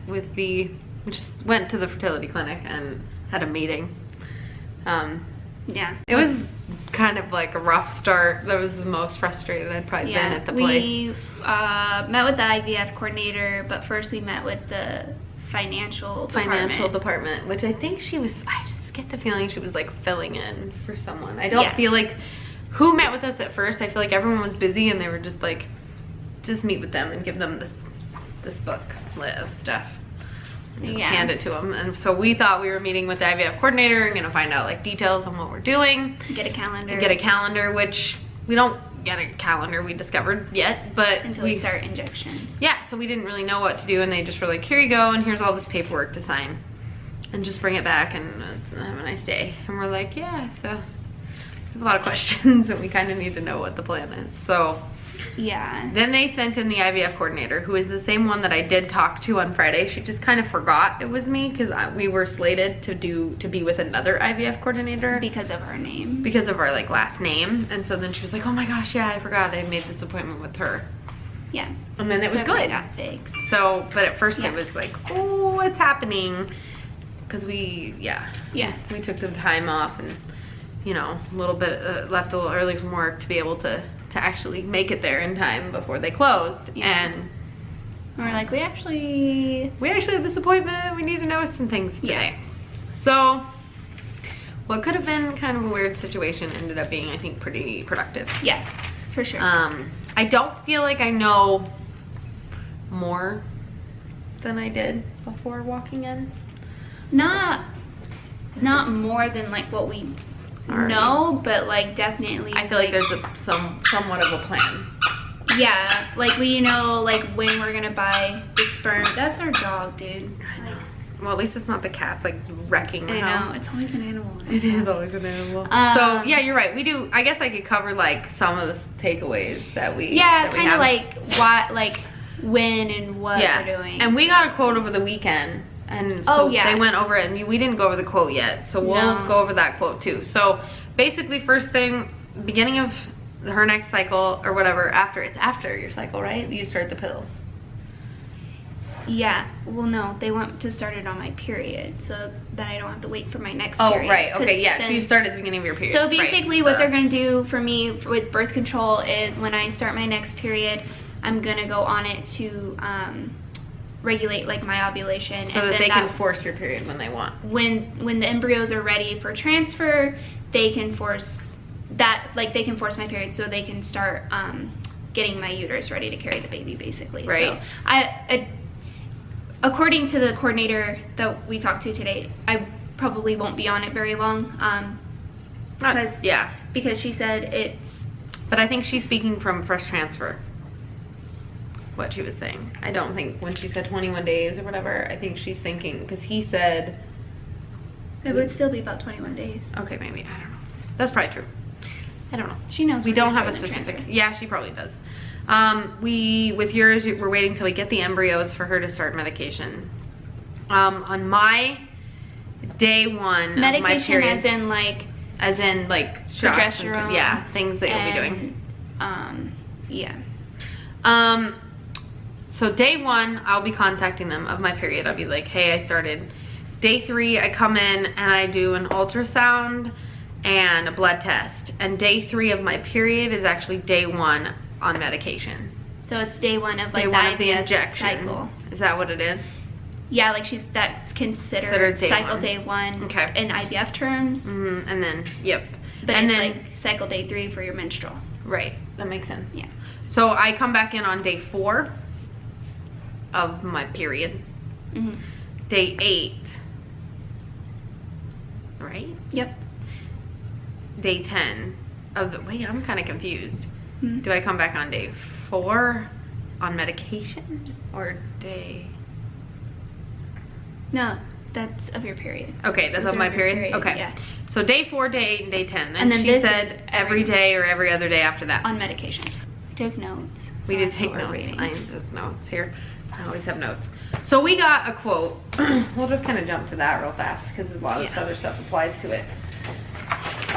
with we just went to the fertility clinic and had a meeting. Yeah. It was kind of like a rough start. That was the most frustrated I'd probably been at the place. We met with the IVF coordinator, but first we met with the financial department, which I think I just get the feeling she was like filling in for someone. I don't feel like who met with us at first. I feel like everyone was busy and they were just like, just meet with them and give them this book of stuff. Just hand it to them. And so we thought we were meeting with the IVF coordinator and gonna find out like details on what we're doing. Get a calendar, which we don't get a calendar, we discovered yet, but until we start injections. Yeah, so we didn't really know what to do, and they just were like, here you go, and here's all this paperwork to sign, and just bring it back and have a nice day. And we're like, yeah, so we have a lot of questions and we kind of need to know what the plan is. So yeah. Then they sent in the IVF coordinator, who is the same one that I did talk to on Friday. She just kind of forgot it was me because we were slated to be with another IVF coordinator because of our name. Because of our like last name. And so then she was like, oh my gosh, yeah, I forgot I made this appointment with her. Yeah. And then it was good. It got fixed. So, but at first it was like, oh, what's happening? Because we took the time off and, you know, a little bit left a little early from work to be able to actually make it there in time before they closed. And we're like, we actually have this appointment. We need to know some things today. So what could have been kind of a weird situation ended up being, I think, pretty productive. Yeah, for sure. I don't feel like I know more than I did before walking in. Not more than like what we know, but like definitely I feel like there's somewhat of a plan. Yeah, like we know like when we're gonna buy the sperm. That's our dog, dude. I know. Well, at least it's not the cats like wrecking the house. I know, it's always an animal. It is always an animal. So yeah, you're right. We do. I guess I could cover like some of the takeaways that we. Yeah, kind of like what, like when and what we're doing. And we got a quote over the weekend. And so they went over it, and we didn't go over the quote yet, so we'll go over that quote too. So basically, first thing, beginning of her next cycle or whatever, it's after your cycle, right? You start the pill. Yeah, well no, they want to start it on my period so that I don't have to wait for my next period. Oh, right, okay, yeah, so you start at the beginning of your period. So basically what they're gonna do for me with birth control is when I start my next period, I'm gonna go on it to regulate like my ovulation, so and that they can force your period when they want. When the embryos are ready for transfer, they can force that, like they can force my period so they can start getting my uterus ready to carry the baby, basically. Right. So according to the coordinator that we talked to today, I probably won't be on it very long because she said it's, but I think she's speaking from fresh transfer, what she was saying. I don't think when she said 21 days or whatever, I think she's thinking, because he said it would still be about 21 days. Okay, maybe, I don't know. That's probably true. I don't know. She knows. We don't have a specific. Yeah, she probably does. With yours, we're waiting till we get the embryos for her to start medication. On my day one medication of my period, as in like progesterone, yeah, things that you'll be doing. So day one, I'll be contacting them of my period. I'll be like, hey, I started. Day 3, I come in and I do an ultrasound and a blood test. And day 3 of my period is actually day 1 on medication. So it's day 1 of like day 1 of the injection cycle. Is that what it is? Yeah, like that's considered cycle day 1 okay. in IVF terms. And then, But and it's like cycle day 3 for your menstrual. Right, that makes sense. Yeah. So I come back in on day 4 of my period. Day 8, right? Yep. Day 10 of the, wait, I'm kind of confused. Do I come back on day 4 on medication or day? No, that's of your period. Okay, that's of my period? Okay. Yeah. So day 4, day 8, and day 10. And then she said every day or every other day after that. On medication. I took notes. We did take notes. I just notes here. I always have notes. So we got a quote. We'll just kind of jump to that real fast because a lot of this other stuff applies to it.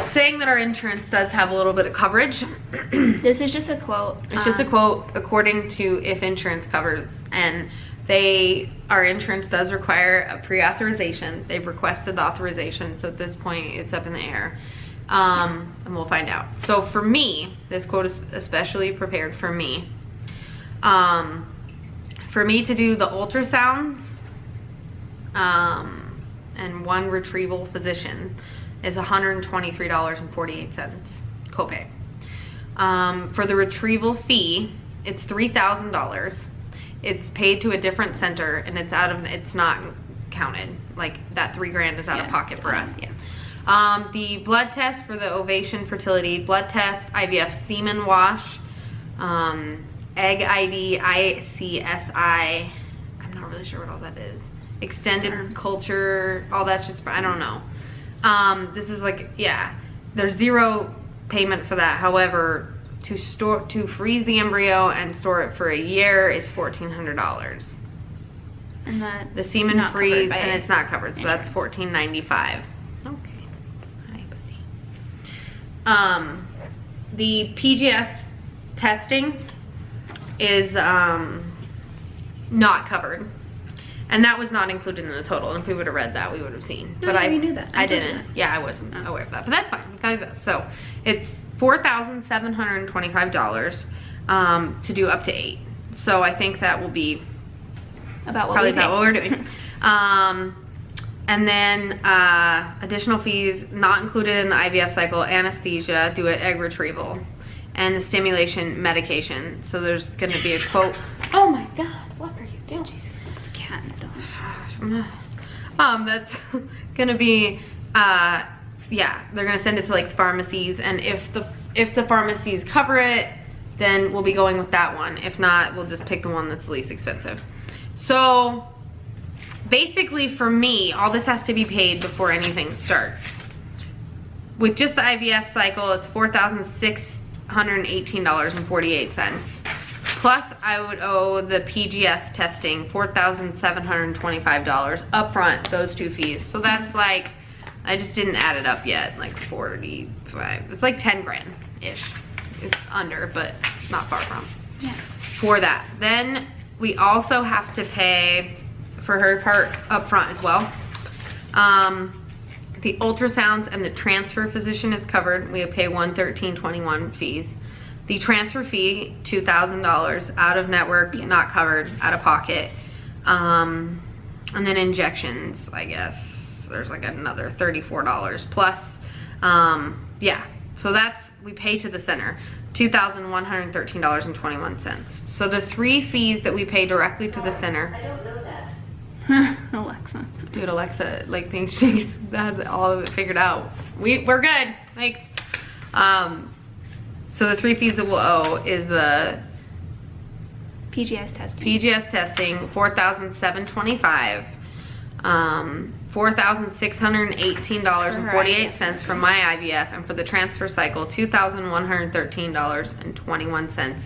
Saying that our insurance does have a little bit of coverage. This is just a quote. It's just a quote according to if insurance covers. And they our insurance does require a pre-authorization. They've requested the authorization, so at this point it's up in the air. And we'll find out. So for me, this quote is especially prepared for me. For me to do the ultrasounds and one retrieval physician is $123.48 copay. For the retrieval fee, it's $3,000. It's paid to a different center, and it's not counted. Like that $3,000 is out of pocket for us. Yeah. The blood test for the ovation fertility blood test, IVF semen wash, egg ID, ICSI. I'm not really sure what all that is. Extended culture, all that's just, I don't know. This is like, yeah, there's zero payment for that. However, to freeze the embryo and store it for a year is $1,400. And that's the semen not freeze, and it's not covered, so insurance. that's $1,495. Okay. Hi, buddy. The PGS testing is not covered, and that was not included in the total. And if we would have read that, we would have seen. No, but no, I we knew that. I didn't. Yeah, I wasn't aware of that, but that's fine. We got that. So it's $4,725 to do up to 8. So I think that will be about what probably we about what we're doing. And then additional fees not included in the IVF cycle: anesthesia, do an egg retrieval, and the stimulation medication. So there's going to be a quote. Oh my God, what are you doing? Jesus, it's a cat and a dog. That's gonna be yeah, they're gonna send it to like the pharmacies, and if the pharmacies cover it, then we'll be going with that one. If not, we'll just pick the one that's the least expensive. So basically for me, all this has to be paid before anything starts. With just the IVF cycle, it's $4,618.48. Plus, I would owe the PGS testing $4,725 upfront, those 2 fees. So that's like, I just didn't add it up yet, like 45. It's like 10 grand-ish. It's under, but not far from. Yeah. For that. Then we also have to pay for her part upfront as well. The ultrasounds and the transfer physician is covered. We pay $113.21 fees. The transfer fee, $2,000 out of network, not covered, out of pocket. And then injections, I guess, there's like another $34 plus. Yeah, so that's, we pay to the center, $2,113.21. So the 3 fees that we pay directly to the center. I don't know that. Alexa. Dude, Alexa, like, thinks she has all of it figured out. We're good, thanks. So the 3 fees that we'll owe is the PGS testing. PGS testing, $4,725, $4,618.48 from my IVF, and for the transfer cycle, $2,113.21.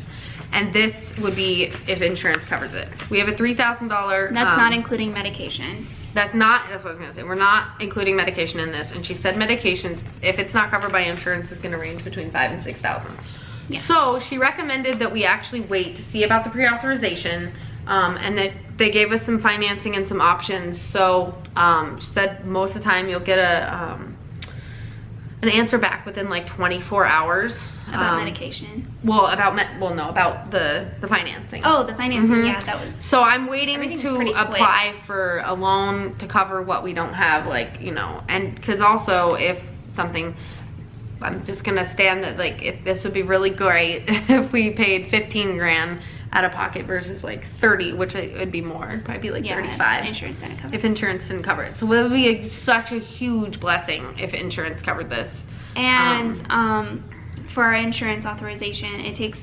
And this would be if insurance covers it. We have a $3,000. That's not including medication. That's what I was gonna say. We're not including medication in this. And she said medications, if it's not covered by insurance, is gonna range between $5,000 and $6,000. Yeah. So she recommended that we actually wait to see about the pre-authorization, and that they gave us some financing and some options. So she said most of the time you'll get an answer back within like 24 hours. About medication. Well, about the financing. Oh, the financing, yeah, that was. So I'm waiting Everything's to pretty quick. apply for a loan to cover what we don't have, like, you know, and because also if something, I'm just gonna stand that, like, if this would be really great if we paid 15 grand out of pocket versus like 30, which it would be more. It'd probably be like 35. Insurance didn't cover it. If insurance didn't cover it. So it would be such a huge blessing if insurance covered this. And for our insurance authorization, it takes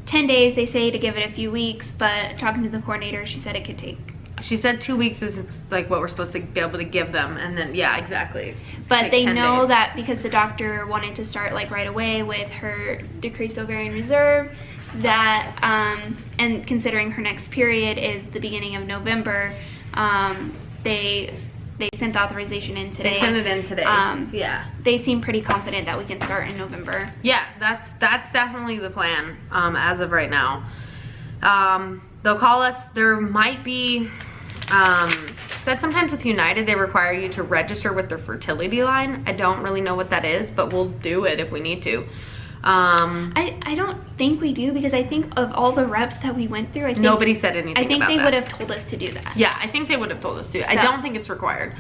10 days, they say, to give it a few weeks, but talking to the coordinator, she said it could take. She said 2 weeks is like what we're supposed to be able to give them, and then, yeah, exactly. But Take they 10 know days. that because the doctor wanted to start like right away with her decreased ovarian reserve, that, and considering her next period is the beginning of November, they sent the authorization in today. They sent it in today. Yeah. They seem pretty confident that we can start in November. Yeah, that's definitely the plan as of right now. They'll call us. There might be She said sometimes with United, they require you to register with their fertility line. I don't really know what that is, but we'll do it if we need to. I don't think we do, because I think of all the reps that we went through, I think nobody said anything about that. I think they would have told us to do that. Yeah, I think they would have told us to. So. I don't think it's required.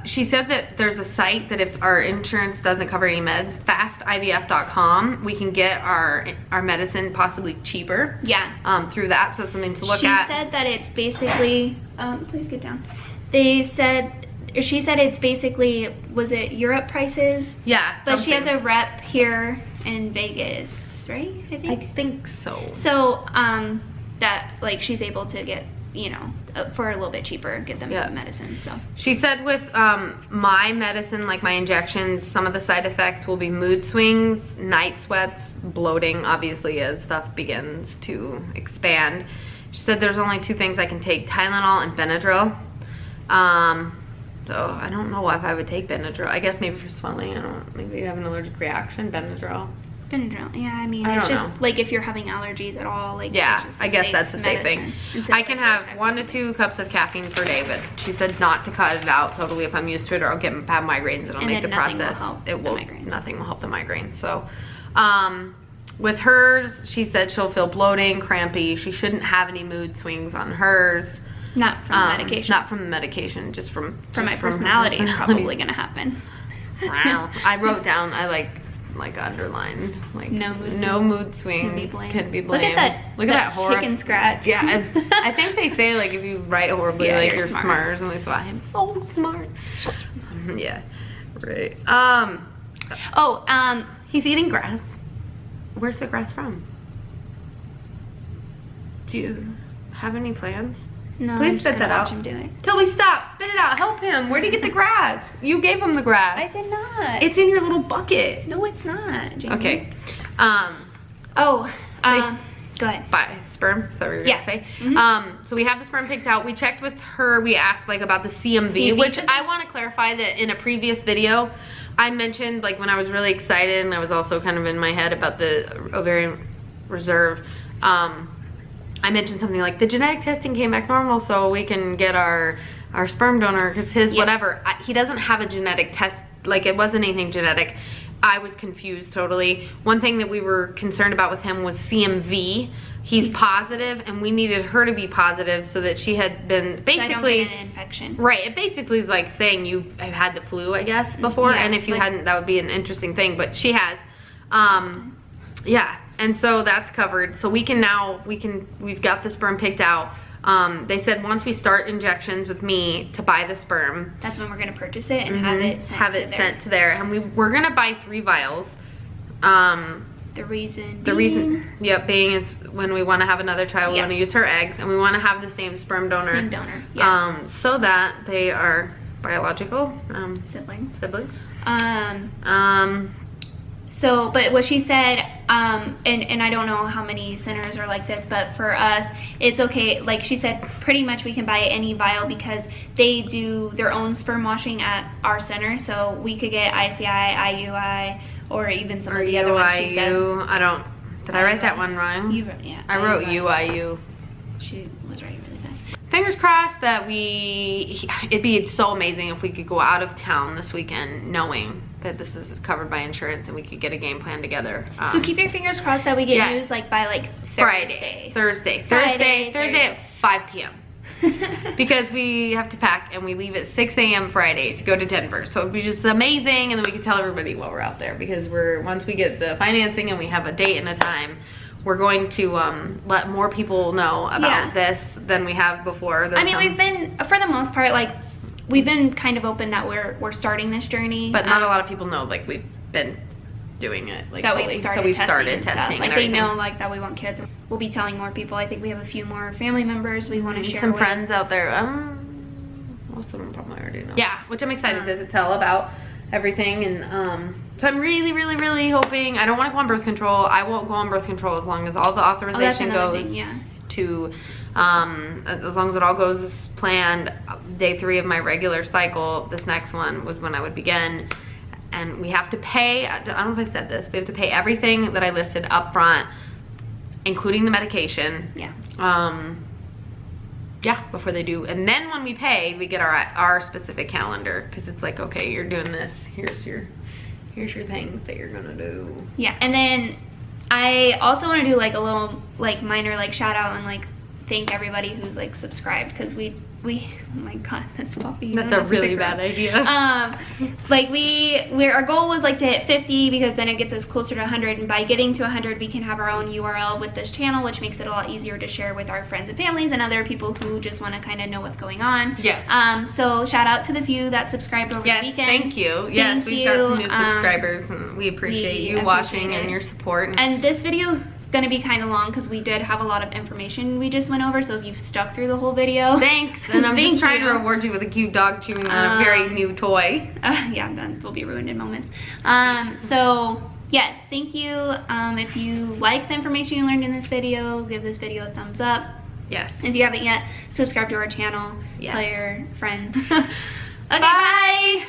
She said that there's a site that if our insurance doesn't cover any meds, fastivf.com, we can get our medicine possibly cheaper. Yeah. Through that, so that's something to look at. She said that it's basically, please get down. She said it's basically, was it Europe prices? Yeah. But she has a rep here in Vegas, right? I think so. So, that, like, she's able to get, you know, for a little bit cheaper, get them medicine. So she said with my medicine, like my injections, some of the side effects will be mood swings, night sweats, bloating, obviously, as stuff begins to expand. She said there's only 2 things I can take, Tylenol and Benadryl. So I don't know if I would take Benadryl. I guess maybe for swelling. Maybe you have an allergic reaction. Benadryl, yeah, I mean, it's just like if you're having allergies at all, like, yeah, I guess that's a safe thing. I can have 1 to 2 cups of caffeine per day, but she said not to cut it out totally if I'm used to it, or I'll get bad migraines and it'll make the process. Nothing will help the migraine. So, with hers, she said she'll feel bloating, crampy. She shouldn't have any mood swings on hers. Not from the medication. Not from the medication, just from my personality. It's probably gonna happen. Wow. I wrote down, I like underlined, like no mood swings can be blamed. Look at that horror. Chicken scratch. Yeah, and I think they say like if you write horribly, like you're smart or something. So I'm so smart. Yeah, right. He's eating grass. Where's the grass from? Do you have any plans? No, please spit that out. Him do it. Toby, stop! Spit it out. Help him. Where did you get the grass? You gave him the grass. I did not. It's in your little bucket. No, it's not, Jamie. Okay. Go ahead. By sperm. Is that what you were gonna say? Mm-hmm. So we have the sperm picked out. We checked with her. We asked like about the CMV, which I want to clarify that in a previous video, I mentioned like when I was really excited, and I was also kind of in my head about the ovarian reserve. I mentioned something like the genetic testing came back normal, so we can get our sperm donor, because his whatever, he doesn't have a genetic test, like it wasn't anything genetic. I was confused totally. One thing that we were concerned about with him was CMV. He's positive, and we needed her to be positive so that she had been basically, so I don't get an infection. Right, it basically is like saying you've had the flu, I guess, before, and if you hadn't, that would be an interesting thing, but she has. Yeah. And so that's covered. So we can now, we've got the sperm picked out. They said once we start injections with me to buy the sperm, that's when we're going to purchase it and have it sent to there. And we're going to buy 3 vials. The reason being is when we want to have another child, we want to use her eggs, and we want to have the same sperm donor. Same donor, yeah. So that they are biological siblings. So, but what she said, and I don't know how many centers are like this, but for us, it's okay. Like she said, pretty much we can buy any vial because they do their own sperm washing at our center. So we could get ICI, IUI, or even some of the other ones she said. Did I write that one wrong? I wrote UIU. She was writing really fast. Fingers crossed that it'd be so amazing if we could go out of town this weekend knowing that this is covered by insurance and we could get a game plan together. So keep your fingers crossed that we get news like by like Thursday at 5 p.m. because we have to pack and we leave at 6 a.m. Friday to go to Denver. So it'd be just amazing, and then we can tell everybody while we're out there, because once we get the financing and we have a date and a time, we're going to let more people know about this than we have before. We've been, for the most part, like we've been kind of open that we're starting this journey, but not a lot of people know like we've been doing it, like that we've started testing. Like they know like that we want kids. We'll be telling more people. I think we have a few more family members we want to share some with. Friends out there. Most of them probably already know. Yeah, which I'm excited to tell about everything. And so I'm really, really, really hoping. I don't want to go on birth control. I won't go on birth control as long as all the authorization goes to as long as it all goes as planned. Day 3 of my regular cycle, this next one was when I would begin. And we have to pay, I don't know if I said this, we have to pay everything that I listed up front, including the medication. yeah, before they do. And then when we pay, we get our specific calendar, because it's like, okay, you're doing this. Here's your thing that you're gonna do. Yeah, and then I also want to do like a little like minor like shout out and like thank everybody who's like subscribed, because we oh my god, that's Poppy. That's a really bad idea. Like our goal was like to hit 50, because then it gets us closer to 100, and by getting to 100 we can have our own URL with this channel, which makes it a lot easier to share with our friends and families and other people who just want to kind of know what's going on. Yes. So shout out to the few that subscribed over the weekend. Thank you. Yes, we've got some new subscribers, and we appreciate you watching and your support. And this video's gonna be kind of long because we did have a lot of information we just went over, so if you've stuck through the whole video, thanks. And I'm just trying to reward you with a cute dog tune and a very new toy. Yeah, that will be ruined in moments. So yes, thank you. If you like the information you learned in this video, give this video a thumbs up. Yes. If you haven't yet, subscribe to our channel. Yes. Tell your friends. Okay, bye.